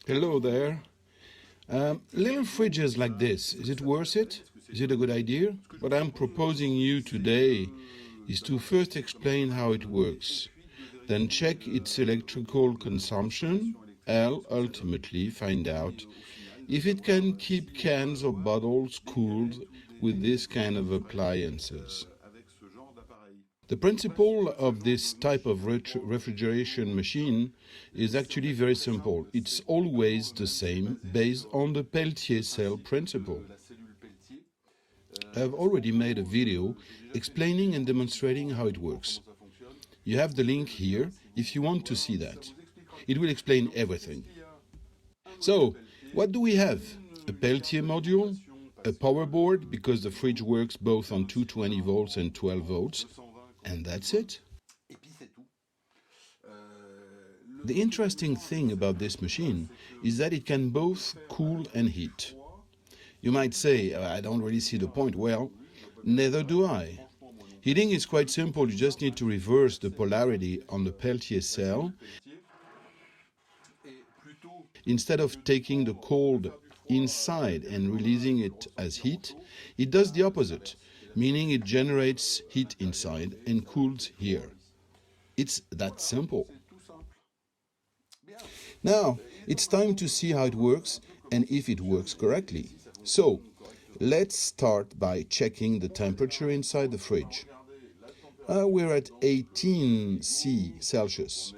Hello there. Little fridges like this, is it worth it? Is it a good idea? What I'm proposing you today is to first explain how it works, then check its electrical consumption, and ultimately find out if it can keep cans or bottles cooled with this kind of appliances. The principle of this type of refrigeration machine is actually very simple. It's always the same based on the Peltier cell principle. I've already made a video explaining and demonstrating how it works. You have the link here if you want to see that. It will explain everything. So, what do we have? A Peltier module, a power board because the fridge works both on 220 volts and 12 volts, and that's it. The interesting thing about this machine is that it can both cool and heat. You might say, I don't really see the point. Well, neither do I. Heating is quite simple. You just need to reverse the polarity on the Peltier cell. Instead of taking the cold inside and releasing it as heat, it does the opposite, meaning it generates heat inside and cools here. It's that simple. Now, it's time to see how it works and if it works correctly. So, let's start by checking the temperature inside the fridge. We're at 18 Celsius.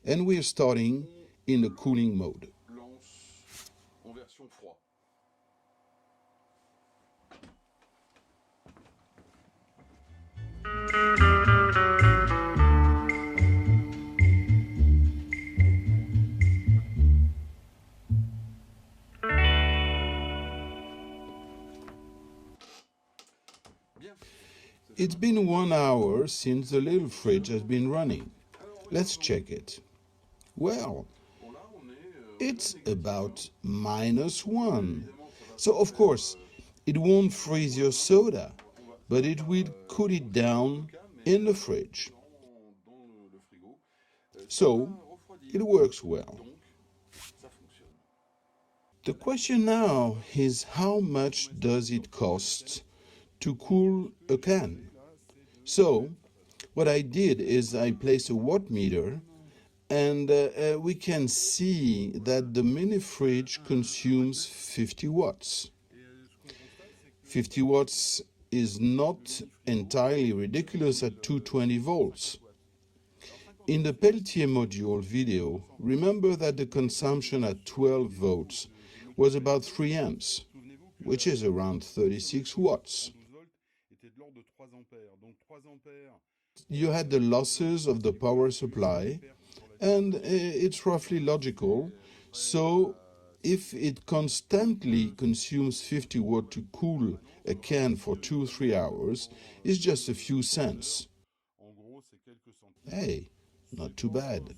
And we're starting in the cooling mode. It's been 1 hour since the little fridge has been running. Let's check it. Well, it's about -1. So of course, it won't freeze your soda, but it will cool it down in the fridge. So, it works well. The question now is how much does it cost to cool a can? So, what I did is I placed a watt meter and we can see that the mini fridge consumes 50 watts. 50 watts is not entirely ridiculous at 220 volts. In the Peltier module video, remember that the consumption at 12 volts was about 3 amps, which is around 36 watts. You had the losses of the power supply, and it's roughly logical. So if it constantly consumes 50 watts to cool a can for 2-3 hours, it's just a few cents. Hey, not too bad.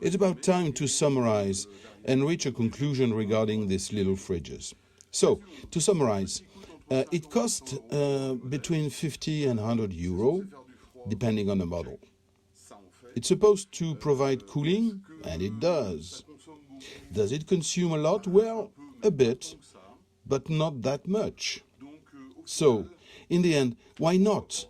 It's about time to summarize and reach a conclusion regarding these little fridges. So, to summarize, it costs between 50 and 100 euro, depending on the model. It's supposed to provide cooling, and it does. Does it consume a lot? Well, a bit, but not that much. So, in the end, why not?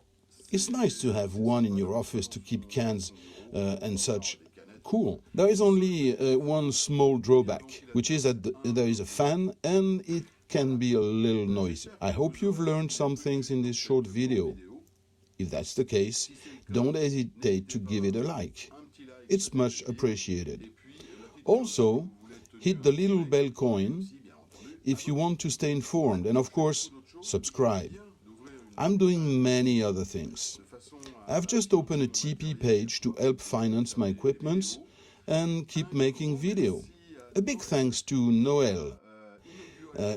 It's nice to have one in your office to keep cans and such cool. There is only one small drawback, which is that there is a fan and it can be a little noisy. I hope you've learned some things in this short video. If that's the case, don't hesitate to give it a like. It's much appreciated. Also, hit the little bell coin if you want to stay informed, and of course, subscribe. I'm doing many other things. I've just opened a TP page to help finance my equipment and keep making video. A big thanks to Noël.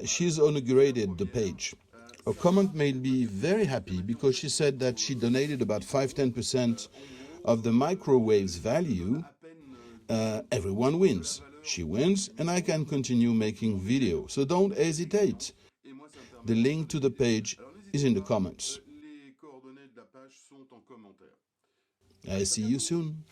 She's inaugurated the page. A comment made me very happy because she said that she donated about 5-10% of the microwave's value. Everyone wins. She wins and I can continue making video. So don't hesitate. The link to the page is in the comments. I see you soon.